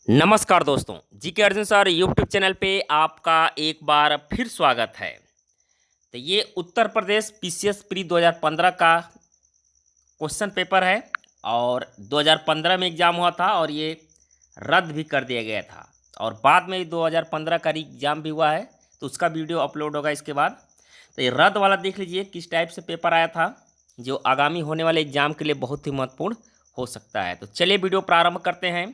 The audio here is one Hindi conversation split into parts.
नमस्कार दोस्तों, GK Arjun sir YouTube channel पे आपका एक बार फिर स्वागत है। तो ये उत्तर प्रदेश पीसीएस प्री 2015 का क्वेश्चन पेपर है और 2015 में एग्ज़ाम हुआ था और ये रद्द भी कर दिया गया था और बाद में 2015 का एग्ज़ाम भी हुआ है, तो उसका वीडियो अपलोड होगा इसके बाद। तो ये रद्द वाला देख लीजिए किस टाइप से पेपर आया था, जो आगामी होने वाले एग्ज़ाम के लिए बहुत ही महत्वपूर्ण हो सकता है। तो चलिए वीडियो प्रारंभ करते हैं।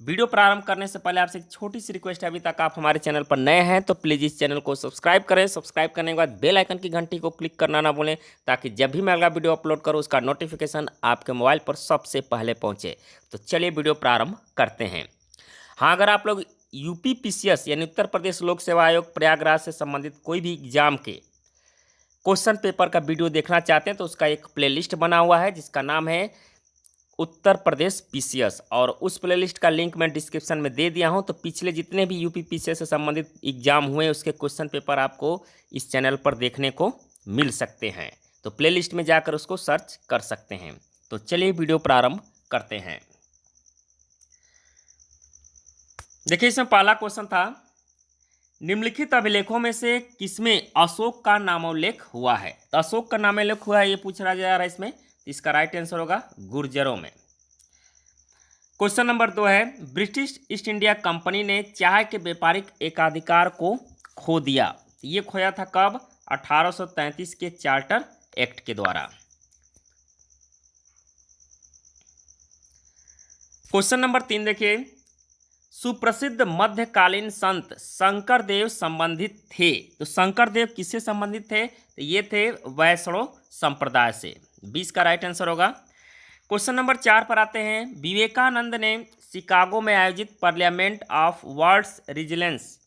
वीडियो प्रारंभ करने से पहले आपसे एक छोटी सी रिक्वेस्ट है, अभी तक आप हमारे चैनल पर नए हैं तो प्लीज़ इस चैनल को सब्सक्राइब करें। सब्सक्राइब करने के बाद बेल आइकन की घंटी को क्लिक करना ना भूलें, ताकि जब भी मैं अगला वीडियो अपलोड करूं उसका नोटिफिकेशन आपके मोबाइल पर सबसे पहले पहुंचे। तो चलिए वीडियो प्रारंभ करते हैं। हाँ, अगर आप लोग यूपी पीसीएस यानी उत्तर प्रदेश लोक सेवा आयोग प्रयागराज से संबंधित कोई भी एग्जाम के क्वेश्चन पेपर का वीडियो देखना चाहते हैं तो उसका एक प्लेलिस्ट बना हुआ है जिसका नाम है उत्तर प्रदेश पीसीएस, और उस प्लेलिस्ट का लिंक मैं डिस्क्रिप्शन में दे दिया हूं। तो पिछले जितने भी यूपी पीसीएस से संबंधित एग्जाम हुए उसके क्वेश्चन पेपर आपको इस चैनल पर देखने को मिल सकते हैं, तो प्लेलिस्ट में जाकर उसको सर्च कर सकते हैं। तो चलिए वीडियो प्रारंभ करते हैं। देखिए, इसमें पहला क्वेश्चन था, निम्नलिखित अभिलेखों में से किसमें अशोक का नामोल्लेख हुआ है। तो अशोक का नामोल्लेख हुआ है ये पूछा जा रहा है इसमें, तो इसका राइट आंसर होगा गुर्जरों में। क्वेश्चन नंबर 2 है, ब्रिटिश ईस्ट इंडिया कंपनी ने चाय के व्यापारिक एकाधिकार को खो दिया। ये खोया था कब? 1833 के चार्टर एक्ट के द्वारा। क्वेश्चन नंबर 3 देखिए, सुप्रसिद्ध मध्यकालीन संत शंकरदेव संबंधित थे। तो शंकरदेव किससे संबंधित थे? तो ये थे वैष्णव संप्रदाय से। 20 का राइट आंसर होगा। क्वेश्चन नंबर 4 पर आते हैं, विवेकानंद ने शिकागो में आयोजित पार्लियामेंट ऑफ वर्ल्ड्स रिजिलेंस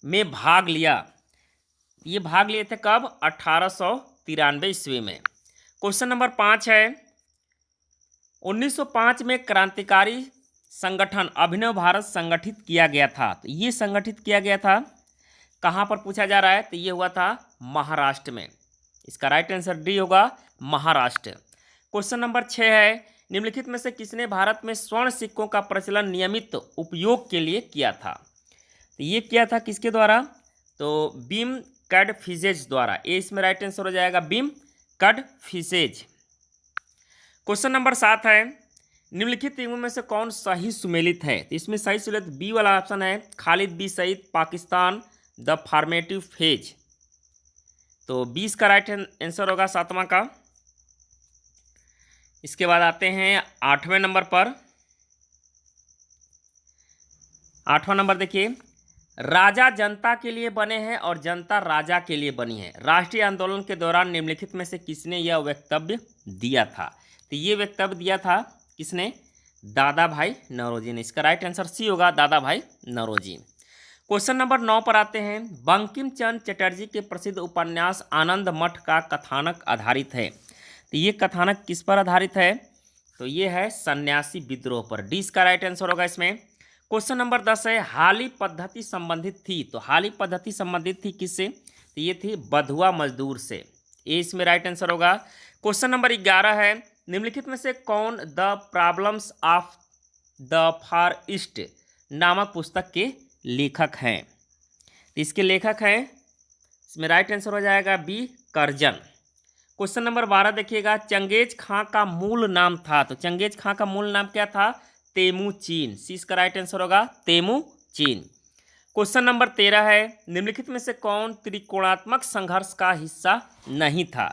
में भाग लिया। ये भाग लिए थे कब? 1893 ईस्वी में। क्वेश्चन नंबर 5 है, 1905 में क्रांतिकारी संगठन अभिनव भारत संगठित किया गया था। तो ये संगठित किया गया था कहाँ पर पूछा जा रहा है? तो ये हुआ था महाराष्ट्र में। इसका राइट आंसर डी होगा, महाराष्ट्र। क्वेश्चन नंबर 6 है, निम्नलिखित में से किसने भारत में स्वर्ण सिक्कों का प्रचलन नियमित उपयोग के लिए किया था? तो ये किया था किसके द्वारा? तो बीम कैडफिसेज द्वारा। ये इसमें राइट आंसर हो जाएगा, बीम कैडफिसेज। क्वेश्चन नंबर 7 है, निम्नलिखित टीमों में से कौन सही सुमेलित है? तो इसमें सही सुमेलित बी वाला ऑप्शन है, Khalid B Sayeed, Pakistan, the formative phase. तो 20 का राइट आंसर होगा 7वां का। इसके बाद आते हैं 8वें नंबर पर। 8वां नंबर देखिए, राजा जनता के लिए बने हैं और जनता राजा के लिए बनी है। राष्ट्रीय आंदोलन के दौरान निम्नलिखित में से किसने यह वक्तव्य दिया था? तो ये वक्तव्य दिया था किसने? दादा भाई नौरोजी ने। इसका राइट आंसर सी होगा, दादा भाई नौरोजी। क्वेश्चन नंबर 9 पर आते हैं, बंकिम चंद्र चटर्जी के प्रसिद्ध उपन्यास आनंद मठ का कथानक आधारित है। तो ये कथानक किस पर आधारित है? तो ये है सन्यासी विद्रोह पर। डी इसका राइट आंसर होगा इसमें। क्वेश्चन नंबर 10 है, हाली पद्धति संबंधित थी। तो हाली पद्धति संबंधित थी किससे? तो ये थी बधुआ मजदूर से। ये इसमें राइट आंसर होगा। क्वेश्चन नंबर 11 है, निम्नलिखित में से कौन the problems of the far east नामक पुस्तक के लेखक हैं? तो इसके लेखक हैं, इसमें राइट आंसर हो जाएगा बी, करजन। क्वेश्चन नंबर 12 देखिएगा, चंगेज खां का मूल नाम था। तो चंगेज खां का मूल नाम क्या था? तेमुचीन। सी इसका राइट आंसर होगा, तेमुचीन। क्वेश्चन नंबर 13 है, निम्नलिखित में से कौन त्रिकोणात्मक संघर्ष का हिस्सा नहीं था?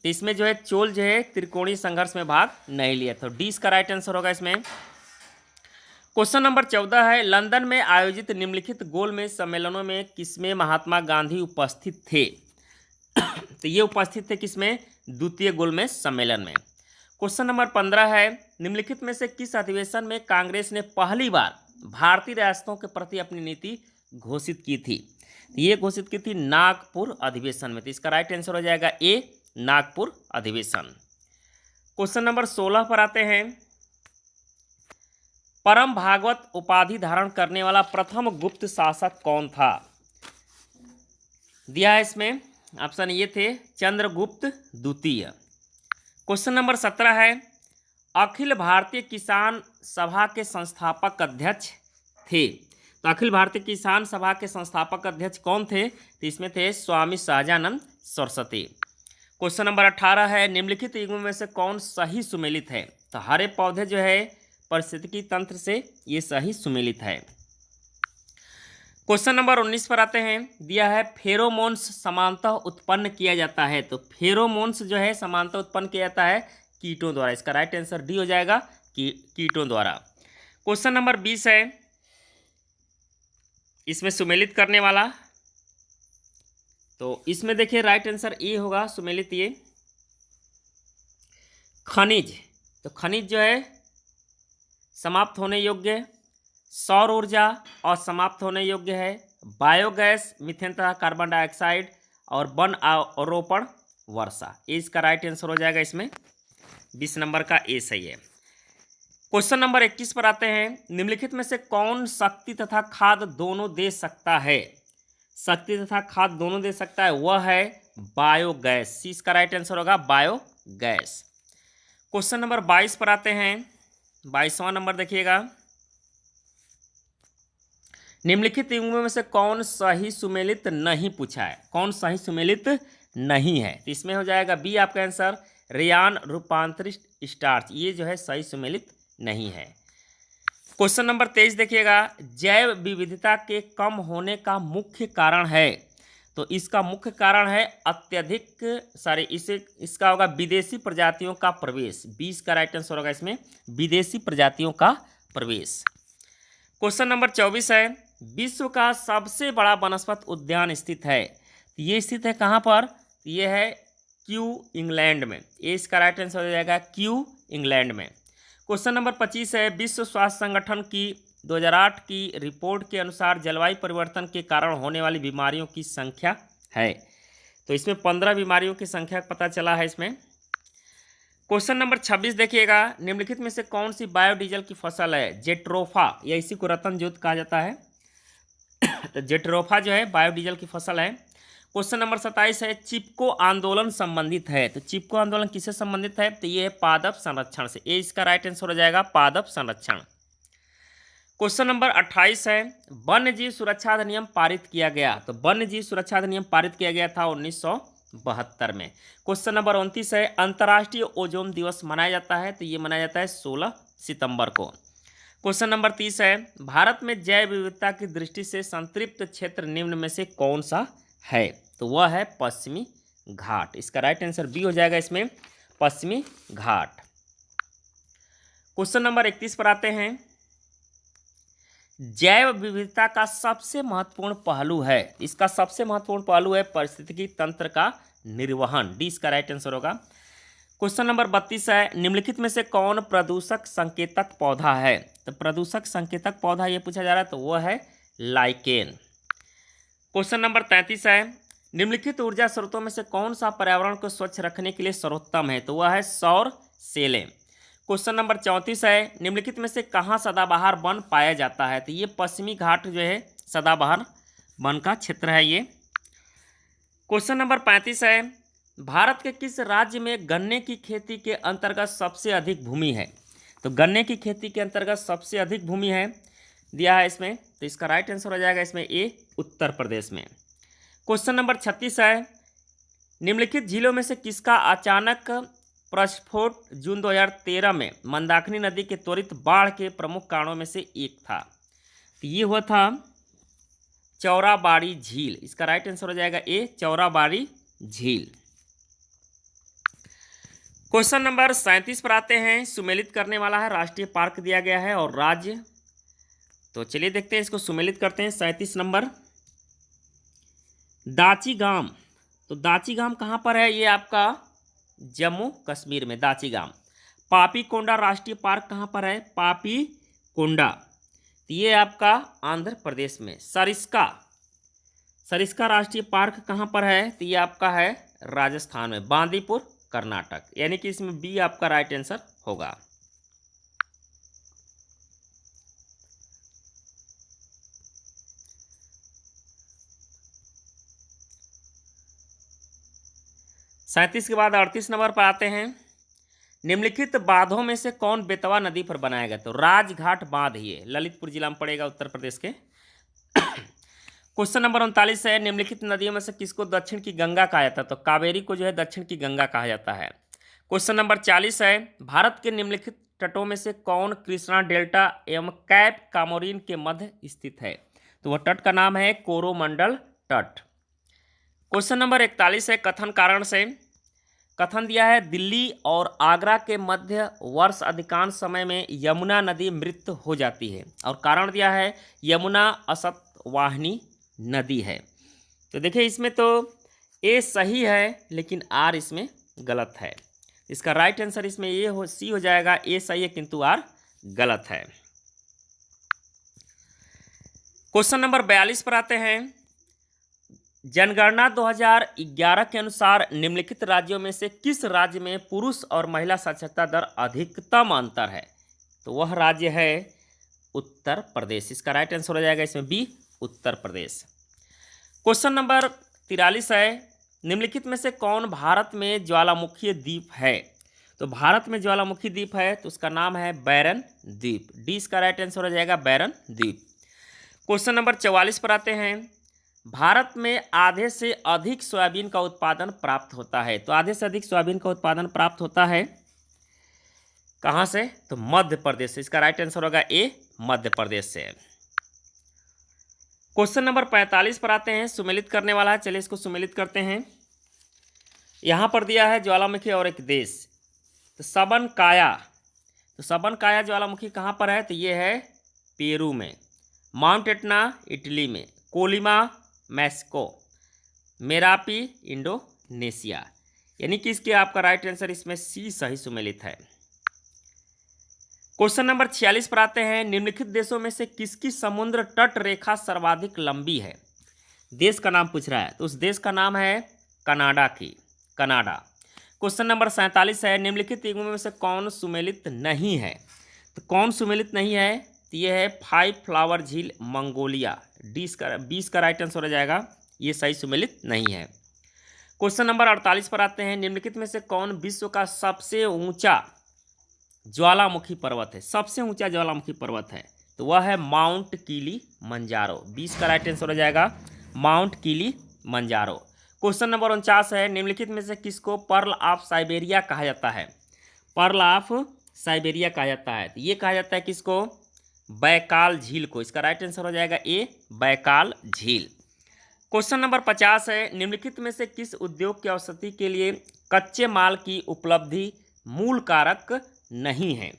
तो इसमें जो है चोल जो है त्रिकोणीय संघर्ष में भाग नहीं लिया था। डी इसका राइट आंसर होगा इसमें। क्वेश्चन नंबर 14 है, लंदन में आयोजित निम्नलिखित गोलमेज सम्मेलनों में किसमें महात्मा गांधी उपस्थित थे? तो ये उपस्थित थे किसमें? द्वितीय गोलमेज सम्मेलन में। क्वेश्चन नंबर 15 है, निम्नलिखित में से किस अधिवेशन में कांग्रेस ने पहली बार भारतीय रियासतों के प्रति अपनी नीति घोषित की थी? तो ये घोषित की थी नागपुर अधिवेशन में। तो इसका राइट आंसर हो जाएगा ए, नागपुर अधिवेशन। क्वेश्चन नंबर 16 पर आते हैं, परम भागवत उपाधि धारण करने वाला प्रथम गुप्त शासक कौन था? दिया है इसमें ऑप्शन, ये थे चंद्रगुप्त द्वितीय। क्वेश्चन नंबर 17 है, अखिल भारतीय किसान सभा के संस्थापक अध्यक्ष थे। तो अखिल भारतीय किसान सभा के संस्थापक अध्यक्ष कौन थे? तो इसमें थे स्वामी सहजानंद सरस्वती। क्वेश्चन नंबर 18 है, निम्नलिखित युग्म में से कौन सही सुमेलित है? तो हरे पौधे जो है पारिस्थितिकी तंत्र से ये सही सुमेलित है। क्वेश्चन नंबर 19 पर आते हैं, दिया है फेरोमोन्स समानतः उत्पन्न किया जाता है। तो फेरोमोन्स जो है समानतः उत्पन्न किया जाता है कीटों द्वारा। इसका राइट आंसर डी हो जाएगा कीटों द्वारा। क्वेश्चन नंबर 20 है, इसमें सुमेलित करने वाला, तो इसमें देखिए राइट आंसर ए होगा सुमेलित ये खनिज। तो खनिज जो है समाप्त होने योग्य, सौर ऊर्जा और समाप्त होने योग्य है, बायोगैस, मीथेन तथा कार्बन डाइऑक्साइड और वन आरोपण वर्षा। ये इसका राइट आंसर हो जाएगा। इसमें 20 नंबर का ए सही है। क्वेश्चन नंबर 21 पर आते हैं, निम्नलिखित में से कौन शक्ति तथा खाद दोनों दे सकता है? शक्ति तथा खाद दोनों दे सकता है, वह है बायोगैस। सी इसका राइट आंसर होगा बायोगैस। क्वेश्चन नंबर 22 पर आते हैं, 22वां नंबर देखिएगा, निम्नलिखित युग्मों में से कौन सही सुमेलित नहीं पूछा है? कौन सही सुमेलित नहीं है? तो इसमें हो जाएगा बी आपका आंसर, रेयान रूपांतरित स्टार्च। ये जो है सही सुमेलित नहीं है। क्वेश्चन नंबर 23 देखिएगा, जैव विविधता के कम होने का मुख्य कारण है? तो इसका मुख्य कारण है अत्यधिक इसका होगा विदेशी प्रजातियों का प्रवेश। 20 का राइट आंसर होगा इसमें विदेशी प्रजातियों का प्रवेश। क्वेश्चन नंबर 24 है, विश्व का सबसे बड़ा वनस्पति उद्यान स्थित है। ये स्थित है कहाँ पर? ये है क्यू इंग्लैंड में। ये इसका राइट आंसर हो जाएगा क्यू इंग्लैंड में। क्वेश्चन नंबर 25 है, विश्व स्वास्थ्य संगठन की 2008 की रिपोर्ट के अनुसार जलवायु परिवर्तन के कारण होने वाली बीमारियों की संख्या है। तो इसमें 15 बीमारियों की संख्या पता चला है इसमें। क्वेश्चन नंबर 26 देखिएगा, निम्नलिखित में से कौन सी बायोडीजल की फसल है? जेट्रोफा, या इसी को रतन ज्योत कहा जाता है। तो जेट्रोफा जो है बायोडीजल की फसल है। क्वेश्चन नंबर 27 है, चिपको आंदोलन संबंधित है। तो चिपको आंदोलन किससे संबंधित है? तो ये है पादप संरक्षण से। ये इसका राइट आंसर हो जाएगा पादप संरक्षण। क्वेश्चन नंबर 28 है, वन्य जीव सुरक्षा अधिनियम पारित किया गया। तो वन्य जीव सुरक्षा अधिनियम पारित किया गया था 1972 में। क्वेश्चन नंबर 29 है, अंतर्राष्ट्रीय ओजोन दिवस मनाया जाता है। तो ये मनाया जाता है 16 सितंबर को। क्वेश्चन नंबर 30 है, भारत में जैव विविधता की दृष्टि से संतृप्त क्षेत्र निम्न में से कौन सा है? तो वह है पश्चिमी घाट। इसका राइट आंसर बी हो जाएगा इसमें पश्चिमी घाट। क्वेश्चन नंबर 31 पर आते हैं, जैव विविधता का सबसे महत्वपूर्ण पहलू है। इसका सबसे महत्वपूर्ण पहलू है पारिस्थितिकी तंत्र का निर्वहन। डी इसका राइट आंसर होगा। क्वेश्चन नंबर 32 है, निम्नलिखित में से कौन प्रदूषक संकेतक पौधा है? तो प्रदूषक संकेतक पौधा ये पूछा जा रहा है, तो वह है लाइकेन। क्वेश्चन नंबर 33 है, निम्नलिखित ऊर्जा स्रोतों में से कौन सा पर्यावरण को स्वच्छ रखने के लिए सर्वोत्तम है? तो वह है सौर सेलें। क्वेश्चन नंबर 34 है, निम्नलिखित में से कहाँ सदाबहार वन पाया जाता है? तो ये पश्चिमी घाट जो है सदाबहार वन का क्षेत्र है ये। क्वेश्चन नंबर 35 है, भारत के किस राज्य में गन्ने की खेती के अंतर्गत सबसे अधिक भूमि है? तो गन्ने की खेती के अंतर्गत सबसे अधिक भूमि है दिया है इसमें। तो इसका राइट आंसर हो जाएगा इसमें ए, उत्तर प्रदेश में। क्वेश्चन नंबर 36 है, निम्नलिखित झीलों में से किसका अचानक प्रस्फोट जून 2013 में मंदाकिनी नदी के त्वरित बाढ़ के प्रमुख कारणों में से एक था? तो ये हुआ था चौराबाड़ी झील। इसका राइट आंसर हो जाएगा ए, चौराबाड़ी झील। क्वेश्चन नंबर 37 पर आते हैं, सुमेलित करने वाला है, राष्ट्रीय पार्क दिया गया है और राज्य। तो चलिए देखते हैं इसको सुमेलित करते हैं। 37 नंबर, दाची गांव। तो दाची गांव कहाँ पर है? ये आपका जम्मू कश्मीर में दाची गांव। पापी कोंडा राष्ट्रीय पार्क कहाँ पर है? पापी कोंडा, तो ये आपका आंध्र प्रदेश में। सरिस्का राष्ट्रीय पार्क कहाँ पर है? तो ये आपका है राजस्थान में, बांदीपुर कर्नाटक। यानी कि इसमें बी आपका राइट आंसर होगा। सैंतीस के बाद 38 नंबर पर आते हैं, निम्नलिखित बांधों में से कौन बेतवा नदी पर बनाया गया? तो राजघाट बांध, ये ललितपुर जिला में पड़ेगा, उत्तर प्रदेश के। क्वेश्चन नंबर 39 है, निम्नलिखित नदियों में से किसको दक्षिण की गंगा कहा जाता है? तो कावेरी को जो है दक्षिण की गंगा कहा जाता है। क्वेश्चन नंबर 40 है, भारत के निम्नलिखित तटों में से कौन कृष्णा डेल्टा एवं कैप कामोरीन के मध्य स्थित है? तो वह तट का नाम है कोरोमंडल तट। क्वेश्चन नंबर 41 है, कथन कारण से। कथन दिया है, दिल्ली और आगरा के मध्य वर्ष अधिकांश समय में यमुना नदी मृत हो जाती है, और कारण दिया है यमुना असतवाहिनी नदी है। तो देखिए इसमें तो ए सही है, लेकिन आर इसमें गलत है। इसका राइट आंसर इसमें ये हो सी हो जाएगा, ए सही है किंतु आर गलत है। क्वेश्चन नंबर 42 पर आते हैं, जनगणना 2011 के अनुसार निम्नलिखित राज्यों में से किस राज्य में पुरुष और महिला साक्षरता दर अधिकतम अंतर है? तो वह राज्य है उत्तर प्रदेश। इसका राइट आंसर हो जाएगा इसमें B, Uttar Pradesh. Question number 43 है, निम्नलिखित में से कौन भारत में ज्वालामुखी द्वीप है? तो भारत में ज्वालामुखी द्वीप है तो उसका नाम है बैरन द्वीप। डी इसका राइट आंसर हो जाएगा बैरन द्वीप। क्वेश्चन नंबर 44 पर आते हैं, भारत में आधे से अधिक सोयाबीन का उत्पादन प्राप्त होता है। तो आधे से अधिक सोयाबीन का उत्पादन प्राप्त होता है कहाँ से? तो मध्य प्रदेश से। इसका राइट आंसर होगा ए, मध्य प्रदेश से। क्वेश्चन नंबर 45 पर आते हैं, सुमेलित करने वाला है, चलिए इसको सुमेलित करते हैं। यहाँ पर दिया है ज्वालामुखी और एक देश, तो सबनकाया। तो सबनकाया ज्वालामुखी कहाँ पर है? तो ये है पेरू में, माउंट एटना इटली में, कोलिमा मैक्सिको, मेरापी इंडोनेशिया। यानी कि इसके आपका राइट आंसर इसमें सी सही सुमेलित है। क्वेश्चन नंबर 46 पर आते हैं, निम्नलिखित देशों में से किसकी समुद्र तट रेखा सर्वाधिक लंबी है? देश का नाम पूछ रहा है, तो उस देश का नाम है कनाडा की, कनाडा। क्वेश्चन नंबर 47 है, निम्नलिखित द्वीपों में से कौन सुमेलित नहीं है? तो कौन सुमेलित नहीं है? तो ये है 5 फ्लावर झील मंगोलिया। डी का 20 का राइट आंसर हो जाएगा, ये सही सुमेलित नहीं है। क्वेश्चन नंबर 48 पर आते हैं, निम्नलिखित में से कौन विश्व का सबसे ऊंचा ज्वालामुखी पर्वत है? सबसे ऊंचा ज्वालामुखी पर्वत है तो वह है माउंट किली मंजारो। 20 का राइट आंसर हो जाएगा माउंट किली मंजारो। क्वेश्चन नंबर 49 है, निम्नलिखित में से किसको पर्ल ऑफ साइबेरिया कहा जाता है? पर्ल ऑफ साइबेरिया कहा जाता है, तो ये कहा जाता है किसको? बैकाल झील को। इसका राइट आंसर हो जाएगा ए, बैकाल झील। क्वेश्चन नंबर 50 है, निम्नलिखित में से किस उद्योग की आवश्यकता के लिए कच्चे माल की उपलब्धि मूल कारक नहीं है?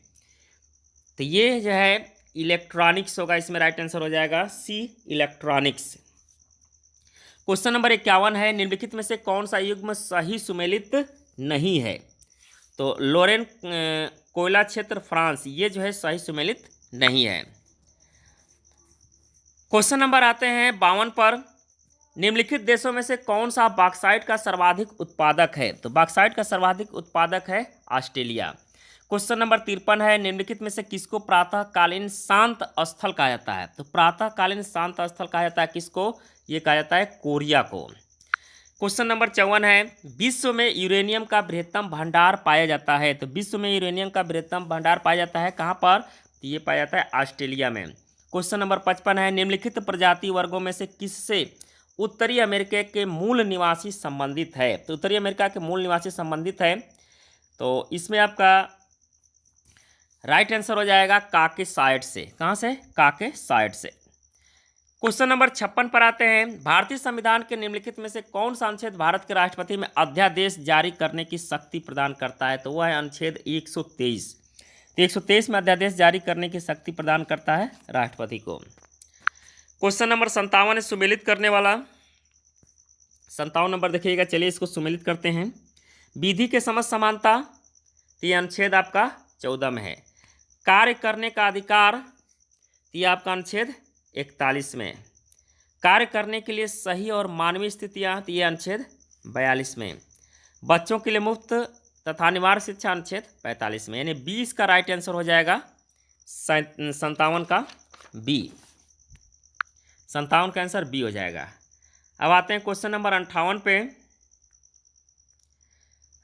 तो ये जो है इलेक्ट्रॉनिक्स होगा, इसमें राइट आंसर हो जाएगा सी, इलेक्ट्रॉनिक्स। क्वेश्चन नंबर 51 है, निम्नलिखित में से कौन सा युग्म सही सुमेलित नहीं है? तो लोरेन कोयला क्षेत्र फ्रांस, ये जो है सही सुमेलित नहीं है। क्वेश्चन नंबर आते हैं 52 पर, निम्नलिखित देशों में से कौन सा बॉक्साइट का सर्वाधिक उत्पादक है? तो बॉक्साइट का सर्वाधिक उत्पादक है ऑस्ट्रेलिया। क्वेश्चन नंबर 53 है, निम्नलिखित में से किसको प्रातःकालीन शांत स्थल कहा जाता है? तो प्रातःकालीन शांत स्थल कहा जाता है किसको? ये कहा जाता है कोरिया को। क्वेश्चन नंबर 54 है, विश्व में यूरेनियम का बृहत्तम भंडार पाया जाता है। तो विश्व में यूरेनियम का बृहत्तम भंडार पाया जाता है कहाँ पर? तो ये पाया जाता है ऑस्ट्रेलिया में। क्वेश्चन नंबर 55 है, निम्नलिखित प्रजाति वर्गों में से किससे उत्तरी अमेरिका के मूल निवासी संबंधित है? तो उत्तरी अमेरिका के मूल निवासी संबंधित है, तो इसमें आपका राइट आंसर हो जाएगा काकेसाइड से। कहाँ से? काकेसाइड से। क्वेश्चन नंबर 56 पर आते हैं, भारतीय संविधान के निम्नलिखित में से कौन सा अनुच्छेद भारत के राष्ट्रपति में अध्यादेश जारी करने की शक्ति प्रदान करता है? तो वह है अनुच्छेद 123। तो 123 में अध्यादेश जारी करने की शक्ति प्रदान करता है राष्ट्रपति को। क्वेश्चन नंबर 57 है सुमेलित करने वाला। 57 नंबर देखिएगा, चलिए इसको सुमेलित करते हैं। विधि के समझ समानता, तो ये अनुच्छेद आपका 14 में है। कार्य करने का अधिकार, तो ये आपका अनुच्छेद 41 में। कार्य करने के लिए सही और मानवीय स्थितियाँ, तो ये अनुच्छेद 42 में। बच्चों के लिए मुफ्त तथा अनिवार्य शिक्षा अनुच्छेद 45 में। यानी 20 का राइट आंसर हो जाएगा 57 का बी। 57 का आंसर बी हो जाएगा। अब आते हैं क्वेश्चन नंबर 58 पे।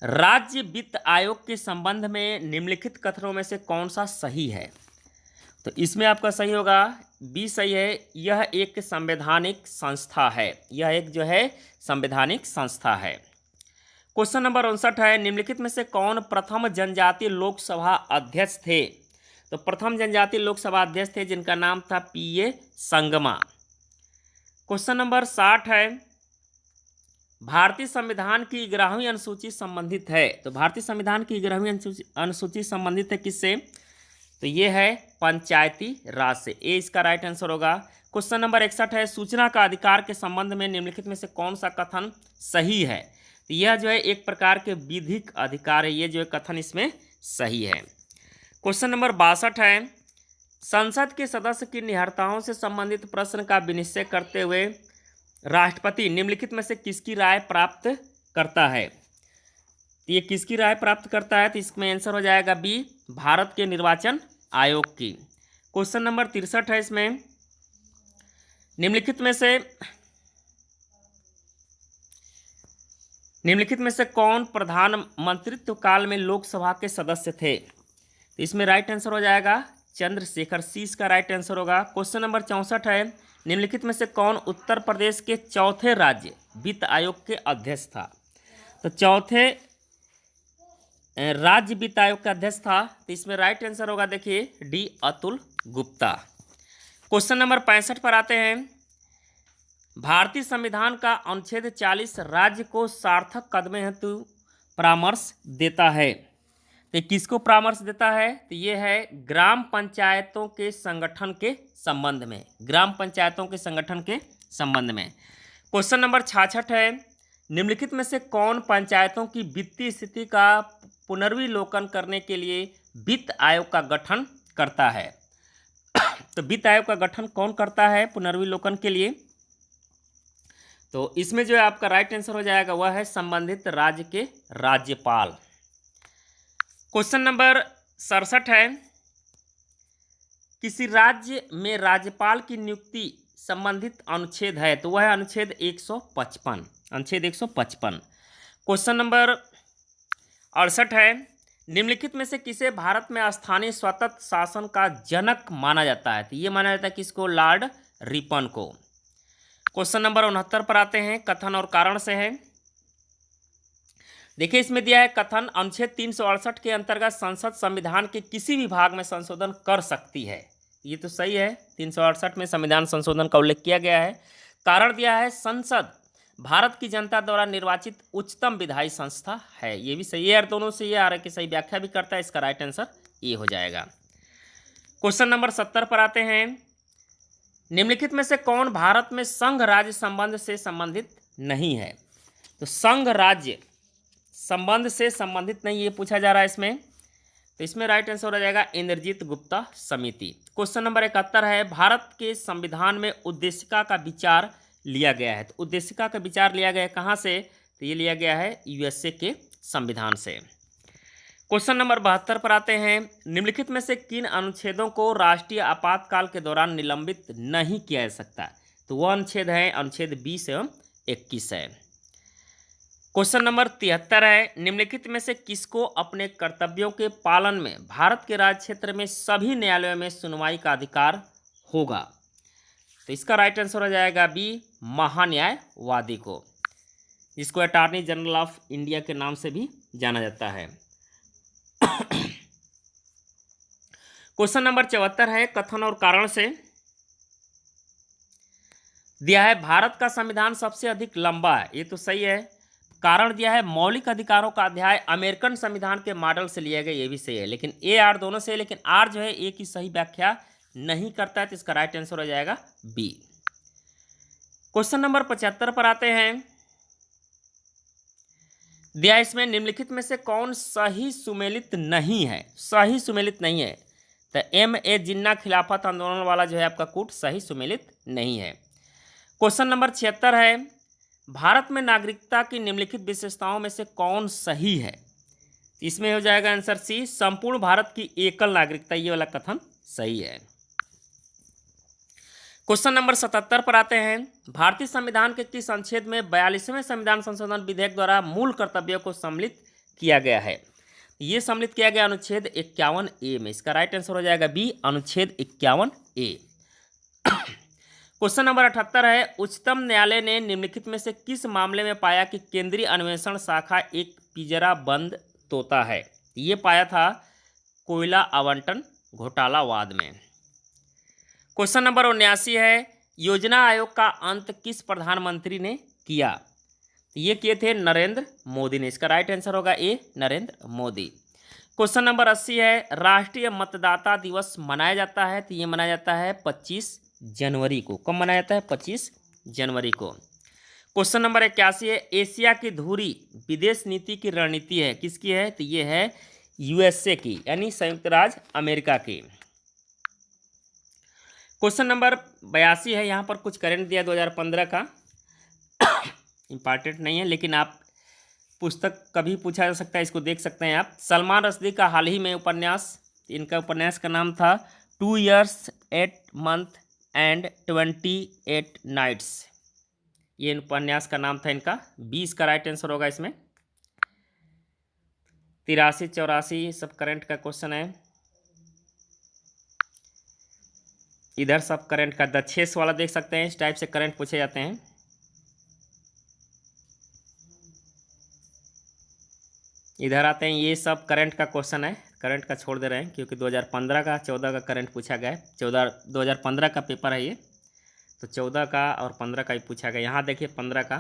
राज्य वित्त आयोग के संबंध में निम्नलिखित कथनों में से कौन सा सही है? तो इसमें आपका सही होगा बी सही है। यह एक संवैधानिक संस्था है। यह एक जो है संवैधानिक संस्था है। क्वेश्चन नंबर 59 है, निम्नलिखित में से कौन प्रथम जनजातीय लोकसभा अध्यक्ष थे? तो प्रथम जनजातीय लोकसभा अध्यक्ष थे जिनका नाम था पीए संगमा। क्वेश्चन नंबर 60 है, भारतीय संविधान की 11वीं अनुसूची संबंधित है। तो भारतीय संविधान की 11वीं अनुसूची संबंधित है किससे? तो ये है पंचायती राज से। ए इसका राइट आंसर होगा। क्वेश्चन नंबर 61 है, सूचना का अधिकार के संबंध में निम्नलिखित में से कौन सा कथन सही है? तो यह जो है एक प्रकार के विधिक अधिकार है। ये जो है कथन इसमें सही है। क्वेश्चन नंबर 62 है, संसद के सदस्य की निहर्ताओं से संबंधित प्रश्न का विनिश्चय करते हुए राष्ट्रपति निम्नलिखित में से किसकी राय प्राप्त करता है? तो ये किसकी राय प्राप्त करता है? तो इसमें आंसर हो जाएगा बी, भारत के निर्वाचन आयोग की। क्वेश्चन नंबर 63 है, इसमें निम्नलिखित में से कौन प्रधानमंत्रित्व काल में लोकसभा के सदस्य थे? तो इसमें राइट आंसर हो जाएगा चंद्रशेखर। सी इसका राइट आंसर होगा। क्वेश्चन नंबर 64 है, निम्नलिखित में से कौन उत्तर प्रदेश के चौथे राज्य वित्त आयोग के अध्यक्ष था? तो चौथे राज्य वित्त आयोग का अध्यक्ष था। तो इसमें राइट आंसर होगा देखिए D, Atul Gupta. Question number 65 पर आते हैं, भारतीय संविधान का अनुच्छेद 40 राज्य को सार्थक कदम हेतु परामर्श देता है। तो किसको परामर्श देता है? तो ये है ग्राम पंचायतों के संगठन के संबंध में। ग्राम पंचायतों के संगठन के संबंध में। क्वेश्चन नंबर 66 है, निम्नलिखित में से कौन पंचायतों की वित्तीय स्थिति का पुनर्विलोकन करने के लिए वित्त आयोग का गठन करता है? तो वित्त आयोग का गठन कौन करता है पुनर्विलोकन के लिए? तो इसमें जो है आपका राइट आंसर हो जाएगा वह है संबंधित राज्य के राज्यपाल। क्वेश्चन नंबर 67 है, किसी राज्य में राज्यपाल की नियुक्ति संबंधित अनुच्छेद है? तो वह है अनुच्छेद 155। अनुच्छेद 155। क्वेश्चन नंबर 68 है, निम्नलिखित में से किसे भारत में स्थानीय स्वतंत्र शासन का जनक माना जाता है? तो ये माना जाता है किसको? लॉर्ड रिपन को। क्वेश्चन नंबर 69 पर आते हैं, कथन और कारण से है। देखिए इसमें दिया है कथन, अनुच्छेद 368 के अंतर्गत संसद संविधान के किसी भी भाग में संशोधन कर सकती है। ये तो सही है, 368 में संविधान संशोधन का उल्लेख किया गया है। कारण दिया है संसद भारत की जनता द्वारा निर्वाचित उच्चतम विधायी संस्था है। ये भी सही है यार, दोनों से ये आ रहा है कि सही व्याख्या भी करता है। इसका राइट आंसर ये हो जाएगा। क्वेश्चन नंबर 70 पर आते हैं, निम्नलिखित में से कौन भारत में संघ राज्य संबंध से संबंधित नहीं है? तो संघ राज्य संबंध से संबंधित नहीं, ये पूछा जा रहा है इसमें। तो इसमें राइट आंसर हो जाएगा इंद्रजीत गुप्ता समिति। क्वेश्चन नंबर 71 है, भारत के संविधान में उद्देशिका का विचार लिया गया है। तो उद्देशिका का विचार लिया गया है कहाँ से? तो ये लिया गया है यूएसए के संविधान से। क्वेश्चन नंबर 72 पर आते हैं, निम्नलिखित में से किन अनुच्छेदों को राष्ट्रीय आपातकाल के दौरान निलंबित नहीं किया जा सकता? तो वह अनुच्छेद है अनुच्छेद 20 एवं 21 है। क्वेश्चन नंबर 73 है, निम्नलिखित में से किसको अपने कर्तव्यों के पालन में भारत के राज्य क्षेत्र में सभी न्यायालयों में सुनवाई का अधिकार होगा? तो इसका राइट आंसर हो जाएगा बी, महान्यायवादी को, जिसको अटॉर्नी जनरल ऑफ इंडिया के नाम से भी जाना जाता है। क्वेश्चन नंबर 74 है, कथन और कारण से दिया है भारत का संविधान सबसे अधिक लंबा है। ये तो सही है। कारण दिया है मौलिक अधिकारों का अध्याय अमेरिकन संविधान के मॉडल से लिया गया। ये भी सही है, लेकिन ए आर दोनों से है, लेकिन आर जो है ए की सही व्याख्या नहीं करता है। तो इसका राइट आंसर हो जाएगा बी। क्वेश्चन नंबर 75 पर आते हैं, दिया इसमें निम्नलिखित में से कौन सही सुमेलित नहीं है? सही सुमेलित नहीं है। तो M.A. जिन्ना खिलाफत आंदोलन वाला जो है आपका कूट सही सुमेलित नहीं है। क्वेश्चन नंबर 76 है, भारत में नागरिकता की निम्नलिखित विशेषताओं में से कौन सही है? इसमें हो जाएगा आंसर सी, संपूर्ण भारत की एकल नागरिकता। ये वाला कथन सही है। क्वेश्चन नंबर 77 पर आते हैं, भारतीय संविधान के किस अनुच्छेद में 42वें संविधान संशोधन विधेयक द्वारा मूल कर्तव्यों को सम्मिलित किया गया है। ये सम्मिलित किया गया अनुच्छेद 51A में। इसका राइट आंसर हो जाएगा बी, अनुच्छेद 51A। क्वेश्चन नंबर 78 है, उच्चतम न्यायालय ने निम्नलिखित में से किस मामले में पाया कि केंद्रीय अन्वेषण शाखा एक पिंजरा बंद तोता है? ये पाया था कोयला आवंटन घोटाला वाद में। क्वेश्चन नंबर 79 है, योजना आयोग का अंत किस प्रधानमंत्री ने किया? ये किए थे नरेंद्र मोदी ने। इसका राइट आंसर होगा ए, नरेंद्र मोदी। क्वेश्चन नंबर 80 है, राष्ट्रीय मतदाता दिवस मनाया जाता है? तो ये मनाया जाता है 25 जनवरी को। कब मनाया जाता है? 25 जनवरी को। क्वेश्चन नंबर 81 है, एशिया की धुरी विदेश नीति की रणनीति है, किसकी है? तो ये है यूएसए की, यानी संयुक्त राज्य अमेरिका की। क्वेश्चन नंबर 82 है, यहाँ पर कुछ करंट दिया 2015 का, इंपॉर्टेंट नहीं है लेकिन आप पुस्तक कभी पूछा जा सकता है, इसको देख सकते हैं आप। सलमान रश्दी का हाल ही में उपन्यास, इनका उपन्यास का नाम था 2 years 8 months and 28 nights। ये उपन्यास का नाम था इनका। 20 का राइट आंसर होगा इसमें। 83 84 सब करंट का क्वेश्चन है। इधर सब करंट का दक्षेस वाला देख सकते हैं, इस टाइप से करंट पूछे जाते हैं। इधर आते हैं, ये सब करंट का क्वेश्चन है, करंट का छोड़ दे रहे हैं क्योंकि 2015 का 14 का करंट पूछा गया है। 2015 का पेपर है ये, तो 14 का और 15 का ही पूछा गया। यहाँ देखिए 15 का।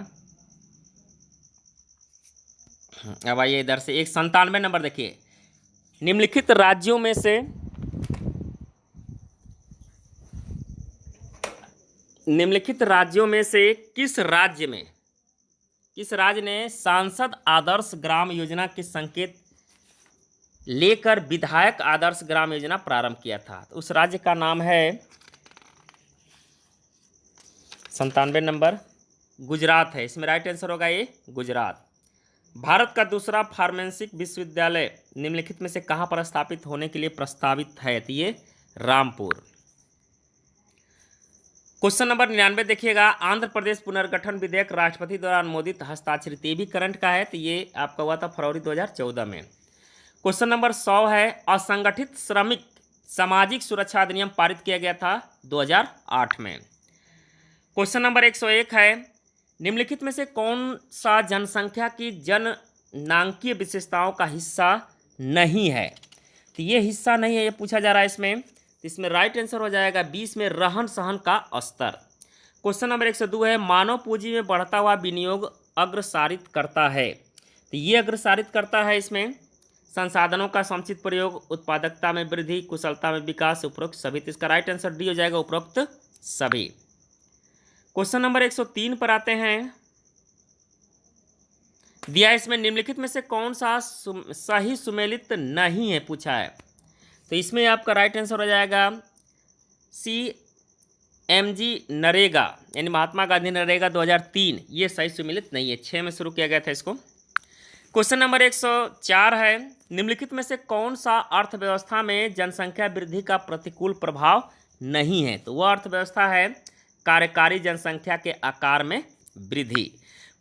अब आइए इधर से, 197 नंबर देखिए, निम्नलिखित राज्यों में से किस राज्य ने सांसद आदर्श ग्राम योजना के संकेत लेकर विधायक आदर्श ग्राम योजना प्रारंभ किया था? तो उस राज्य का नाम है 97 नंबर, गुजरात है। इसमें राइट आंसर होगा ये, गुजरात। भारत का दूसरा फार्मेसिक विश्वविद्यालय निम्नलिखित में से कहाँ पर स्थापित होने के लिए प्रस्तावित है? तो ये रामपुर। क्वेश्चन नंबर 99 देखिएगा, आंध्र प्रदेश पुनर्गठन विधेयक राष्ट्रपति द्वारा अनुमोदित हस्ताक्षरित, ये भी करंट का है, तो ये आपका हुआ था फरवरी 2014 में। क्वेश्चन नंबर 100 है, असंगठित श्रमिक सामाजिक सुरक्षा अधिनियम पारित किया गया था 2008 में। क्वेश्चन नंबर 101 है, निम्नलिखित में से कौन सा जनसंख्या की जननांकीय विशेषताओं का हिस्सा नहीं है? तो ये हिस्सा नहीं है, ये पूछा जा रहा है इसमें। इसमें राइट आंसर हो जाएगा 20 में रहन सहन का स्तर। क्वेश्चन नंबर 102 है, मानव पूंजी में बढ़ता हुआ विनियोग अग्रसारित करता है? तो ये अग्रसारित करता है इसमें संसाधनों का समुचित प्रयोग, उत्पादकता में वृद्धि, कुशलता में विकास, उपरोक्त सभी। तो इसका राइट आंसर डी हो जाएगा, उपरोक्त सभी। क्वेश्चन नंबर 103 पर आते हैं, दिया इसमें निम्नलिखित में से कौन सा सही सुमेलित नहीं है पूछा है? तो इसमें आपका राइट आंसर हो जाएगा CMG नरेगा, यानी महात्मा गांधी नरेगा 2003, ये सही सुमेलित नहीं है। 6 में शुरू किया गया था इसको। क्वेश्चन नंबर 104 है, निम्नलिखित में से कौन सा अर्थव्यवस्था में जनसंख्या वृद्धि का प्रतिकूल प्रभाव नहीं है? तो वह अर्थव्यवस्था है कार्यकारी जनसंख्या के आकार में वृद्धि।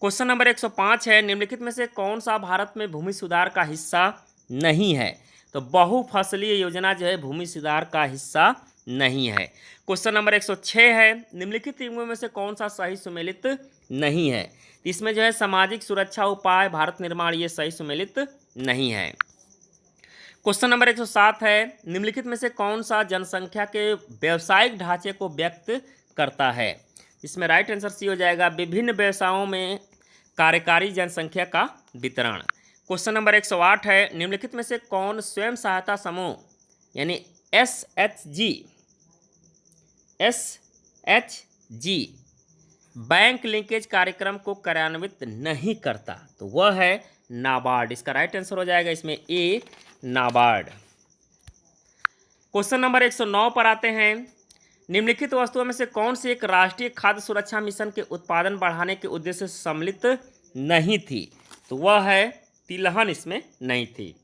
क्वेश्चन नंबर 105 है, निम्नलिखित में से कौन सा भारत में भूमि सुधार का हिस्सा नहीं है? तो बहुफसलीय योजना जो है भूमि सुधार का हिस्सा नहीं है। क्वेश्चन नंबर 106 है, निम्नलिखित नियमों में से कौन सा सही सुमेलित नहीं है? इसमें जो है सामाजिक सुरक्षा उपाय, भारत निर्माण, ये सही सुमेलित नहीं है। क्वेश्चन नंबर 107 है, निम्नलिखित में से कौन सा जनसंख्या के व्यवसायिक ढांचे को व्यक्त करता है? इसमें राइट आंसर सी हो जाएगा, विभिन्न व्यवसायों में कार्यकारी जनसंख्या का वितरण। क्वेश्चन नंबर 108 है, निम्नलिखित में से कौन स्वयं सहायता समूह यानी SHG बैंक लिंकेज कार्यक्रम को कार्यान्वित नहीं करता? तो वह है नाबार्ड। इसका राइट आंसर हो जाएगा इसमें ए, नाबार्ड। क्वेश्चन नंबर 109 पर आते हैं, निम्नलिखित वस्तुओं में से कौन सी एक राष्ट्रीय खाद्य सुरक्षा मिशन के उत्पादन बढ़ाने के उद्देश्य से सम्मिलित नहीं थी? तो वह है तिलहन, इसमें नहीं थी।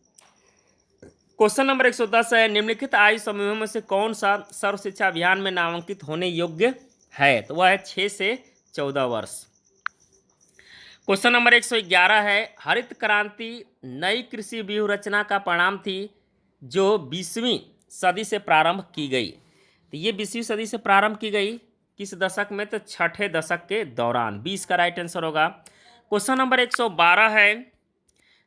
क्वेश्चन नंबर 110 है, निम्नलिखित आयु समूहों में से कौन सा सर्व शिक्षा अभियान में नामांकित होने योग्य है? तो वह है 6 से 14 वर्ष। क्वेश्चन नंबर 111 है, हरित क्रांति नई कृषि व्यूह रचना का परिणाम थी जो 20वीं सदी से प्रारंभ की गई। तो ये 20वीं सदी से प्रारंभ की गई किस दशक में? तो छठे दशक के दौरान। 20 का राइट आंसर होगा। क्वेश्चन नंबर 112 है,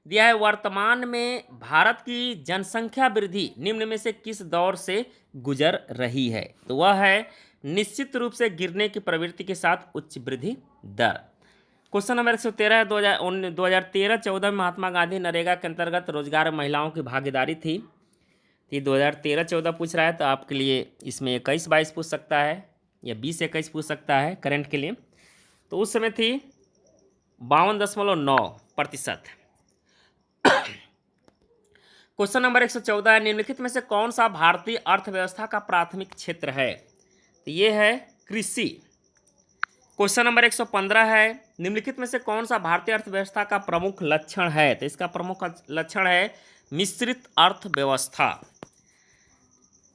दिया है वर्तमान में भारत की जनसंख्या वृद्धि निम्न में से किस दौर से गुजर रही है? तो वह है निश्चित रूप से गिरने की प्रवृत्ति के साथ उच्च वृद्धि दर। क्वेश्चन नंबर 113 है, 2013-14 में महात्मा गांधी नरेगा के अंतर्गत रोजगार महिलाओं की भागीदारी थी। ये 2013-14 पूछ रहा है, तो आपके लिए इसमें 21-22 पूछ सकता है या 20-21 पूछ सकता है करंट के लिए। तो उस समय थी 52.9%। क्वेश्चन नंबर 114 है, निम्नलिखित में से कौन सा भारतीय अर्थव्यवस्था का प्राथमिक क्षेत्र है? तो ये है कृषि। क्वेश्चन नंबर 115 है, निम्नलिखित में से कौन सा भारतीय अर्थव्यवस्था का प्रमुख लक्षण है? तो इसका प्रमुख लक्षण है मिश्रित अर्थव्यवस्था।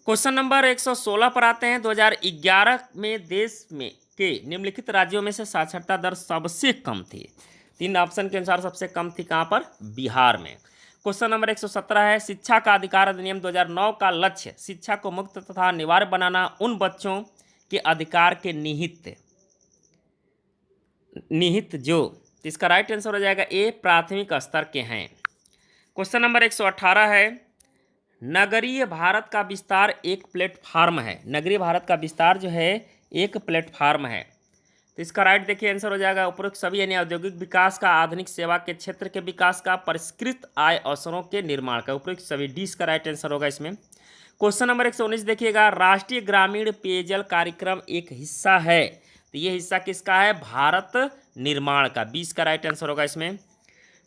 क्वेश्चन नंबर 116 पर आते हैं, 2011 में देश में के निम्नलिखित राज्यों में से साक्षरता दर सबसे कम थी। 3 ऑप्शन के अनुसार सबसे कम थी कहाँ पर? बिहार में। क्वेश्चन नंबर 117 है, शिक्षा का अधिकार अधिनियम 2009 का लक्ष्य शिक्षा को मुक्त तथा अनिवार्य बनाना उन बच्चों के अधिकार के निहित जो, इसका राइट आंसर हो जाएगा ए, प्राथमिक स्तर के हैं। क्वेश्चन नंबर 118 है, नगरीय भारत का विस्तार एक प्लेटफार्म है। नगरीय भारत का विस्तार जो है एक प्लेटफार्म है। तो इसका राइट देखिए आंसर हो जाएगा उपरोक्त सभी, यानी औद्योगिक विकास का, आधुनिक सेवा के क्षेत्र के विकास का, परिष्कृत आय अवसरों के निर्माण का, उपरोक्त सभी। डी का राइट आंसर होगा इसमें। क्वेश्चन नंबर 119 देखिएगा, राष्ट्रीय ग्रामीण पेयजल कार्यक्रम एक हिस्सा है। तो ये हिस्सा किसका है? भारत निर्माण का। 20 का राइट आंसर होगा इसमें।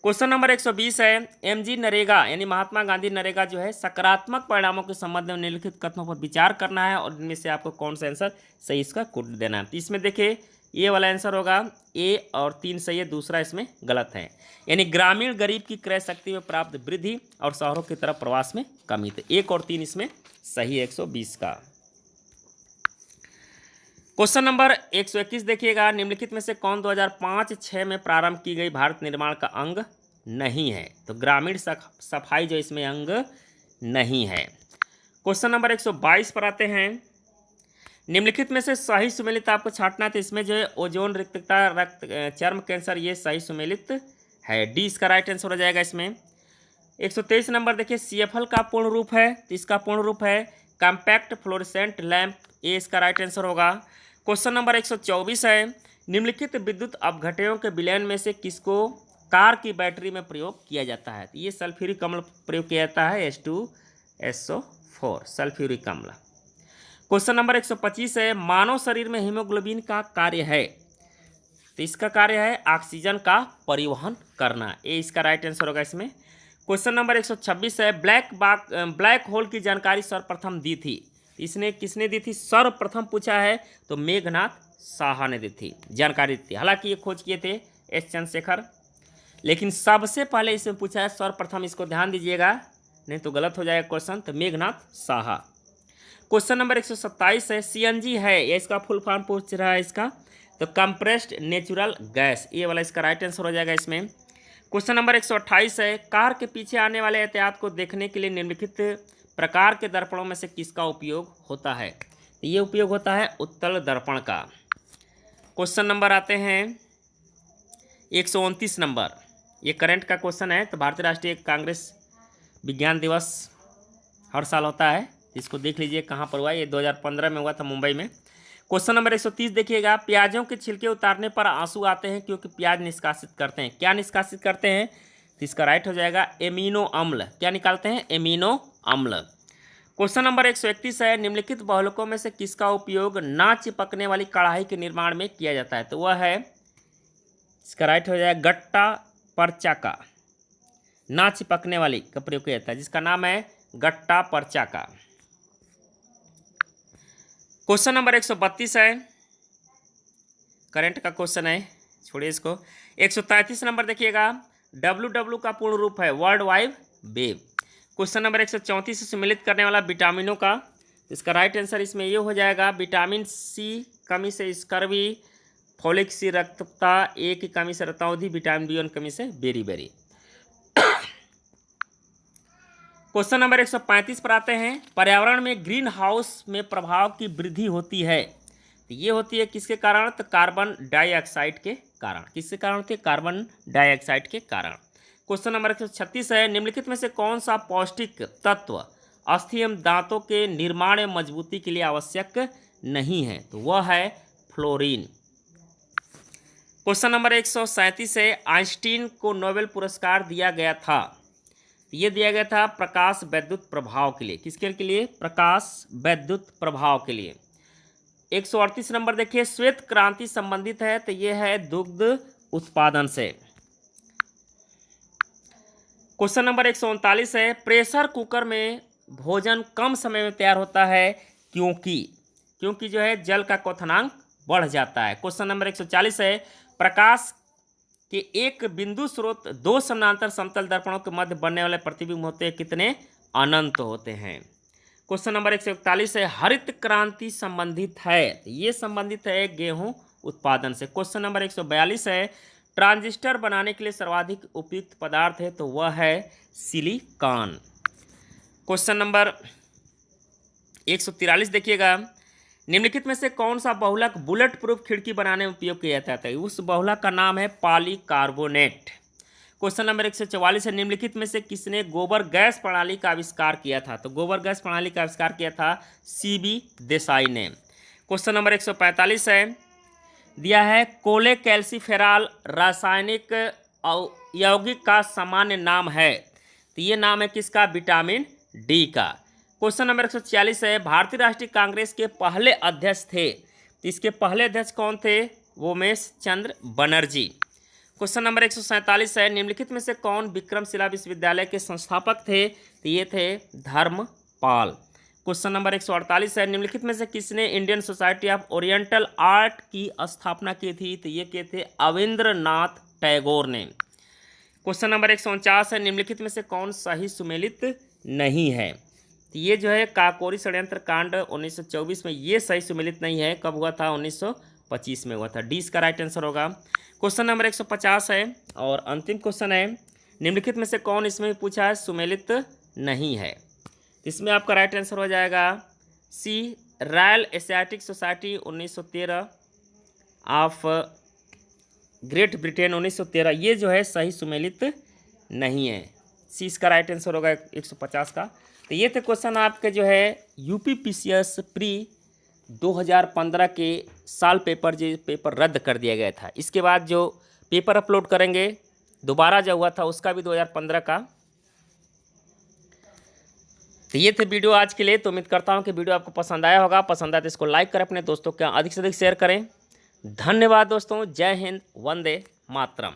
क्वेश्चन नंबर 120 है, एमजी नरेगा यानी महात्मा गांधी नरेगा जो है सकारात्मक परिणामों के संबंध में निम्नलिखित कथनों पर विचार करना है और इनमें से आपको कौन सा आंसर सही इसका कोड देना है। तो इसमें देखिए ये वाला आंसर होगा ए और 3 सही है, दूसरा इसमें गलत है। यानी ग्रामीण गरीब की क्रय शक्ति में प्राप्त वृद्धि और शहरों की तरफ प्रवास में कमी। तो 1 और 3 इसमें सही है 120 का। क्वेश्चन नंबर 121 देखिएगा, निम्नलिखित में से कौन 2005-6 में प्रारंभ की गई भारत निर्माण का अंग नहीं है? तो ग्रामीण सफाई जो इसमें अंग नहीं है। क्वेश्चन नंबर 122 पर आते हैं, निम्नलिखित में से सही सुमेलित आपको छांटना है। तो इसमें जो है ओजोन रिक्तता, रक्त, चर्म कैंसर, ये सही सुमेलित है। डी इसका राइट आंसर हो जाएगा इसमें। 123 नंबर देखिए, सीएफएल का पूर्ण रूप है। तो इसका पूर्ण रूप है कॉम्पैक्ट फ्लोरेसेंट लैंप, ए इसका राइट आंसर होगा। क्वेश्चन नंबर 124 है, निम्नलिखित विद्युत अपघटनों के विलयन में से किसको कार की बैटरी में प्रयोग किया जाता है? तो ये सल्फ्यूरिक अम्ल प्रयोग किया जाता है, H2SO4 सल्फ्यूरिक अम्ल। क्वेश्चन नंबर 125 है, मानव शरीर में हीमोग्लोबिन का कार्य है। तो इसका कार्य है ऑक्सीजन का परिवहन करना, ए इसका राइट आंसर होगा इसमें। क्वेश्चन नंबर 126 है, ब्लैक होल की जानकारी सर्वप्रथम दी थी। इसने किसने दी थी? सर्वप्रथम पूछा है तो मेघनाथ साहा ने दी थी, जानकारी दी थी। हालांकि ये खोज किए थे एस चंद्रशेखर, लेकिन सबसे पहले इसमें पूछा है सर्वप्रथम, इसको ध्यान दीजिएगा नहीं तो गलत हो जाएगा क्वेश्चन। तो मेघनाथ साहा। क्वेश्चन नंबर 127 है, सीएनजी है, ये इसका फुल फॉर्म पूछ रहा है इसका। तो कंप्रेस्ड नेचुरल गैस, ये वाला इसका राइट आंसर हो जाएगा इसमें। क्वेश्चन नंबर 128 है, कार के पीछे आने वाले एहतियात को देखने के लिए निम्नलिखित प्रकार के दर्पणों में से किसका उपयोग होता है? तो ये उपयोग होता है उत्तल दर्पण का। क्वेश्चन नंबर आते हैं 129 नंबर, ये करंट का क्वेश्चन है। तो भारतीय राष्ट्रीय कांग्रेस विज्ञान दिवस हर साल होता है, इसको देख लीजिए कहाँ पर हुआ। ये 2015 में हुआ था मुंबई में। क्वेश्चन नंबर 130 देखिएगा, प्याजों के छिलके उतारने पर आंसू आते हैं क्योंकि प्याज निष्कासित करते हैं। क्या निष्कासित करते हैं? तो इसका राइट हो जाएगा एमिनो अम्ल। क्या निकालते हैं? एमिनो अम्ल। क्वेश्चन नंबर 131 है, निम्नलिखित बहुलकों में से किसका उपयोग ना चिपकने वाली कढ़ाई के निर्माण में किया जाता है? तो वह है, इसका राइट हो जाएगा गट्टा परचा का। ना चिपकने वाली का प्रयोग किया जाता है जिसका नाम है गट्टा परचा का। क्वेश्चन नंबर 132 है, करंट का क्वेश्चन है, छोड़िए इसको। 133 नंबर देखिएगा, WW का पूर्ण रूप है world wide web. Question number 134 से सम्मिलित करने वाला विटामिनों का, इसका राइट आंसर इसमें ये हो जाएगा विटामिन सी कमी से स्कर्वी, फॉलिक सी रक्तता, ए की कमी से रक्तावधि, विटामिन बी1 कमी से बेरी। क्वेश्चन नंबर 135 पर आते हैं। पर्यावरण में ग्रीन हाउस में प्रभाव की वृद्धि होती है, तो ये होती है किसके कारण? तो कार्बन डाइऑक्साइड के कारण। किसके कारण होती है? कार्बन डाइऑक्साइड के कारण। क्वेश्चन नंबर 136 है। निम्नलिखित में से कौन सा पौष्टिक तत्व अस्थि एवं दांतों के निर्माण एवं मजबूती के लिए आवश्यक नहीं है? तो वह है फ्लोरीन। क्वेश्चन नंबर 137 है। आइंस्टीन को नोबेल पुरस्कार दिया गया था, ये दिया गया था प्रकाश वैद्युत प्रभाव के लिए। किसके लिए? प्रकाश वैद्युत प्रभाव के लिए। 138 नंबर देखिए। श्वेत क्रांति संबंधित है, तो ये है दुग्ध उत्पादन से। क्वेश्चन नंबर 139 है। प्रेशर कुकर में भोजन कम समय में तैयार होता है, क्योंकि जो है जल का क्वथनांक बढ़ जाता है। क्वेश्चन नंबर 140 है। प्रकाश के एक बिंदु स्रोत दो समानांतर समतल दर्पणों के मध्य बनने वाले प्रतिबिंब होते हैं, कितने? अनंत होते हैं। क्वेश्चन नंबर 141 है। हरित क्रांति संबंधित है, ये संबंधित है गेहूं उत्पादन से। क्वेश्चन नंबर 142 है। ट्रांजिस्टर बनाने के लिए सर्वाधिक उपयुक्त पदार्थ है, तो वह है सिलिकॉन। क्वेश्चन नंबर 143 देखिएगा। निम्नलिखित में से कौन सा बहुलक बुलेट प्रूफ खिड़की बनाने में उपयोग किया जाता है? उस बहुलक का नाम है पॉलीकार्बोनेट। क्वेश्चन नंबर 144 है। निम्नलिखित में से किसने गोबर गैस प्रणाली का आविष्कार किया था? तो गोबर गैस प्रणाली का आविष्कार किया था सीबी देसाई ने। क्वेश्चन नंबर 145 है। दिया है कोले कैल्सीफेरॉल रासायनिक यौगिक का सामान्य नाम है, तो ये नाम है किसका? विटामिन डी का। क्वेश्चन नंबर 146 है। भारतीय राष्ट्रीय कांग्रेस के पहले अध्यक्ष थे, तो इसके पहले अध्यक्ष कौन थे? उमेश चंद्र बनर्जी। क्वेश्चन नंबर 147 है। निम्नलिखित में से कौन विक्रमशिला विश्वविद्यालय के संस्थापक थे? तो ये थे धर्मपाल। क्वेश्चन नंबर 148 है। निम्नलिखित में से किसने Indian society of oriental art की स्थापना की थी? तो ये के थे अविंद्रनाथ टैगोर ने। क्वेश्चन नंबर 149 है। निम्नलिखित में से कौन सही सुमेलित नहीं है? तो ये जो है काकोरी षड्यंत्र कांड 1924 में, ये सही सुमेलित नहीं है। कब हुआ था? 1925 में हुआ था। डी इसका राइट आंसर होगा। क्वेश्चन नंबर 150 है और अंतिम क्वेश्चन है। निम्नलिखित में से कौन इसमें पूछा है सुमेलित नहीं है? इसमें आपका राइट आंसर हो जाएगा C, Royal Asiatic Society 1913 of Great Britain 1913, ये जो है सही सुमेलित नहीं है। सी इसका राइट आंसर होगा 150 का। तो ये थे क्वेश्चन आपके जो है यूपीपीसीएस प्री 2015 के साल पेपर, जो पेपर रद्द कर दिया गया था। इसके बाद जो पेपर अपलोड करेंगे दोबारा जो हुआ था उसका भी 2015 का। तो ये थे वीडियो आज के लिए। तो उम्मीद करता हूँ कि वीडियो आपको पसंद आया होगा। पसंद आया तो इसको लाइक करें, अपने दोस्तों के अधिक से अधिक शेयर करें। धन्यवाद दोस्तों। जय हिंद, वंदे मातरम।